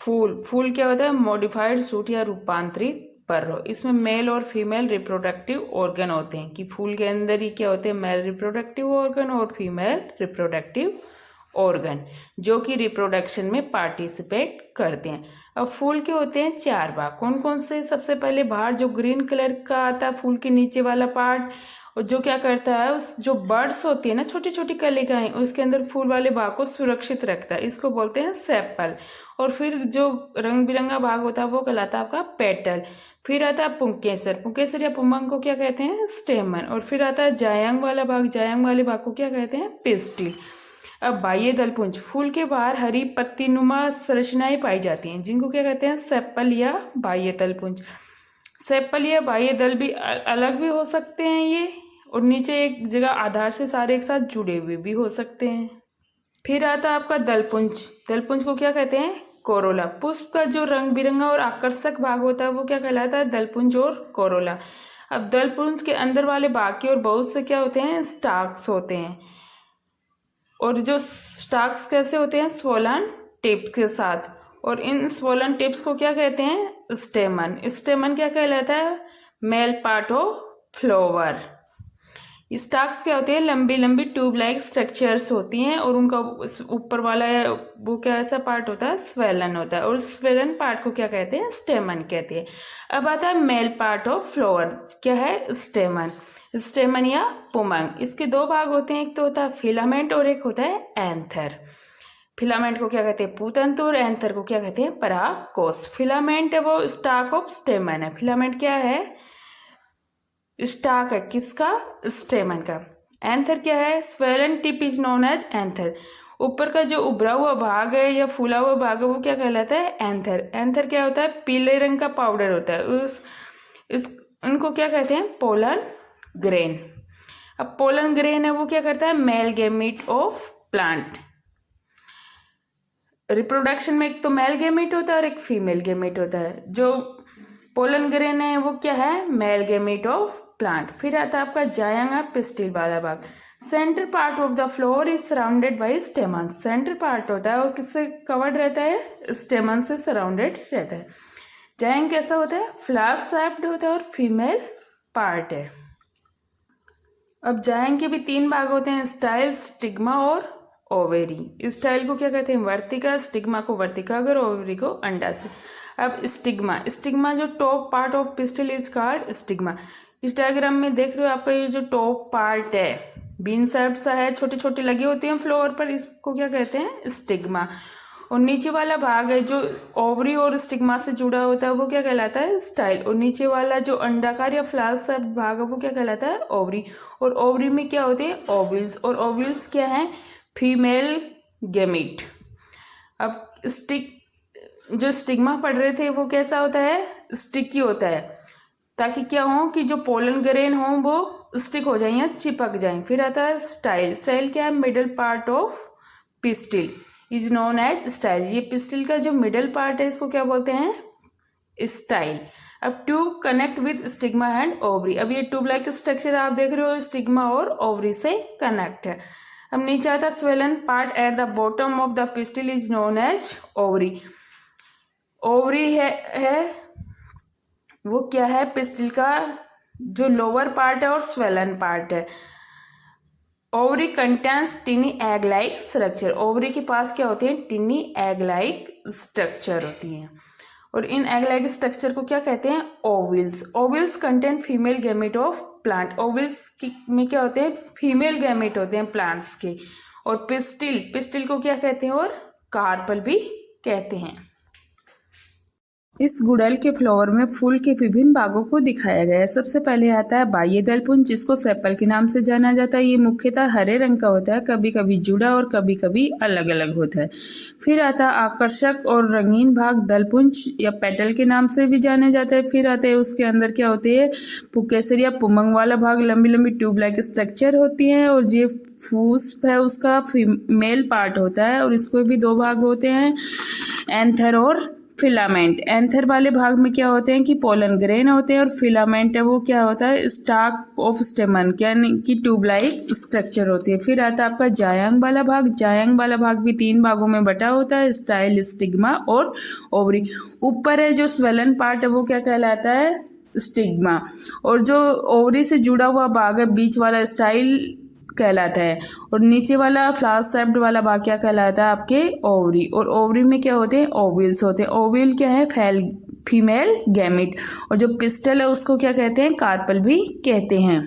फूल, फूल क्या होता है? मॉडिफाइड शूट या रूपांतरित पर्व। इसमें मेल और फीमेल रिप्रोडक्टिव ऑर्गन होते हैं कि फूल के अंदर ही क्या होते हैं? मेल रिप्रोडक्टिव ऑर्गन और फीमेल रिप्रोडक्टिव ऑर्गन, जो कि रिप्रोडक्शन में पार्टिसिपेट करते हैं। अब फूल के होते हैं 4 भाग। कौन कौन से? सबसे पहले बाहर जो ग्रीन कलर का आता है फूल के नीचे वाला पार्ट, और जो क्या करता है, उस जो बर्ड्स होती है ना, छोटी छोटी कलिकाएं, उसके अंदर फूल वाले भाग को सुरक्षित रखता है, इसको बोलते हैं सेपल। और फिर जो रंग बिरंगा भाग होता है वो कहलाता है आपका पेटल। फिर आता है पुंकेसर, पुंकेसर या पुमंग को क्या कहते हैं? स्टेमन। और फिर आता है जायांग वाला भाग, जायांग वाले भाग को क्या कहते हैं? पिस्टिल। अब बाह्य दलपुंज, फूल के बाहर हरी पत्तीनुमा संरचनाएं पाई जाती हैं, जिनको क्या कहते हैं? सेपल या बाह्य दलपुंज। सेपल या बाह्य दल भी अलग भी हो सकते हैं ये, और नीचे एक जगह आधार से सारे एक साथ जुड़े हुए भी हो सकते हैं। फिर आता है आपका दलपुंज, दलपुंज को क्या कहते हैं? कोरोला। पुष्प का जो रंग बिरंगा और आकर्षक भाग होता है वो क्या कहलाता है? दलपुंज और कोरोला। अब दलपुंज के अंदर वाले भाग की और बहुत से क्या होते हैं? स्टाक्स होते हैं, और जो स्टाक्स कैसे होते हैं? स्वोलन टिप्स के साथ। और इन स्वोलन टिप्स को क्या कहते हैं? स्टेमन। स्टेमन क्या कहलाता है? Male part of flower. Stalks क्या होते हैं? लंबी लंबी ट्यूब लाइक स्ट्रक्चर्स होती हैं, और उनका ऊपर वाला वो क्या ऐसा पार्ट होता है? स्वेलन होता है, और स्वेलन पार्ट को क्या कहते हैं? स्टेमन कहते हैं। अब आता है मेल पार्ट ऑफ फ्लावर, क्या है? स्टेमन। स्टेमन या पुमंग, इसके 2 भाग होते हैं, एक तो होता है फिलामेंट और एक होता है एंथर। फिलामेंट को क्या कहते हैं? पूतंतु, और एंथर को क्या कहते हैं? परागकोश। फिलामेंट है वो स्टाक ऑफ स्टेमन है। फिलामेंट क्या है? स्टाक है किसका? स्टेमन का। एंथर क्या है? Swollen tip is known as anther. ऊपर का जो उभरा हुआ भाग है या फूला हुआ भाग है वो क्या कहलाता है? एंथर। एंथर क्या होता है? पीले रंग का पाउडर होता है, उनको क्या कहते हैं? Pollen grain. अब पोलन ग्रेन है वो क्या करता है? Male gamete of plant. Reproduction में एक तो मेल गैमीट होता है और एक फीमेल गैमीट होता है। जो पोलन ग्रेन है वो क्या है? Male gamete of plant. फिर आता है आपका जायांग पिस्टिल वाला भाग। Centre part of the floor is surrounded by स्टेमन। Centre part होता है और किससे कवर्ड रहता है? स्टेमन से सराउंडेड रहता है। जायांग कैसा होता है? फ्लास्क शेप्ड होता है और फीमेल पार्ट है। अब जायांग के भी 3 भाग होते हैं, स्टाइल, स्टिग्मा और ओवेरी। स्टाइल को क्या कहते हैं? वर्तिका। स्टिग्मा को वर्तिकाग्र, ओवेरी को अंडाशय। अब स्टिग्मा, स्टिग्मा जो top part of pistil is called stigma. इस डायग्राम में देख रहे हो आपका ये जो टॉप पार्ट है बीन शेप सा है, छोटी छोटी लगी होती हैं फ्लोर पर, इसको क्या कहते हैं? स्टिग्मा। और नीचे वाला भाग है जो ओवरी और स्टिग्मा से जुड़ा होता है वो क्या कहलाता है? स्टाइल। और नीचे वाला जो अंडाकार या फ्लास्क शेप भाग है वो क्या कहलाता है? ओवरी। और ओवरी में क्या होते हैं? ओव्यूल्स। और ओव्यूल्स क्या है? Female gamete. अब जो स्टिग्मा पढ़ रहे थे वो कैसा होता है? स्टिकी होता है, ताकि क्या हो कि जो पोलन ग्रेन हो वो स्टिक हो जाए या चिपक जाए। फिर आता है स्टाइल। स्टाइल क्या है? Middle part of pistil is known as style. ये पिस्टिल का जो मिडल पार्ट है इसको क्या बोलते हैं? स्टाइल। अब tube connect with stigma and ovary. अब ये ट्यूब लाइक स्ट्रक्चर आप देख रहे हो स्टिग्मा और ओवरी से कनेक्ट है। अब नीचे आता swollen part at the bottom of the pistil is known as ovary. Ovary है वो क्या है? पिस्टिल का जो लोअर पार्ट है और स्वेलन पार्ट है। Ovary contains टिनी egg like structure. Ovary के पास क्या होते हैं? टिनी एग लाइक स्ट्रक्चर होती हैं, और इन एग लाइक स्ट्रक्चर को क्या कहते हैं? Ovules. Ovules contain female gamete of plant. Ovules में क्या होते हैं? फीमेल गैमेट होते हैं प्लांट्स के। और पिस्टिल को क्या कहते हैं? और कार्पल भी कहते हैं। इस गुड़हल के फ्लावर में फूल के विभिन्न भागों को दिखाया गया है। सबसे पहले आता है बाह्य दलपुंज, जिसको सेपल के नाम से जाना जाता है। ये मुख्यतः हरे रंग का होता है, कभी कभी जुड़ा और कभी कभी अलग अलग होता है। फिर आता है आकर्षक और रंगीन भाग दलपुंज या पेटल के नाम से भी जाने जाता है। फिर आता है उसके अंदर क्या होती है? पुकेसर या पुमंग वाला भाग, लंबी लंबी ट्यूब लाइक स्ट्रक्चर होती है, और ये फूस है उसका फीमेल पार्ट होता है, और इसको भी 2 भाग होते हैं, एंथर और फिलामेंट, एंथर वाले भाग में क्या होते हैं कि पोलन ग्रेन होते हैं, और फिलामेंट है वो क्या होता है, स्टाक ऑफ स्टेमन, यानी कि ट्यूब लाइक स्ट्रक्चर होती है। फिर आता है आपका जायंग वाला भाग। जायंग वाला भाग भी 3 भागों में बटा होता है, स्टाइल, स्टिग्मा और ओवरी। ऊपर है जो स्वेलन पार्ट है वो क्या कहलाता है, स्टिग्मा, और जो ओवरी से जुड़ा हुआ भाग है बीच वाला स्टाइल कहलाता है, और नीचे वाला फ्लावर शेप्ड वाला भाग क्या कहलाता है, आपके ओवरी। और ओवरी में क्या होते हैं, ओव्यूल्स होते हैं। ओव्यूल क्या है, फीमेल गैमेट, और जो पिस्टल है उसको क्या कहते हैं, कार्पल भी कहते हैं।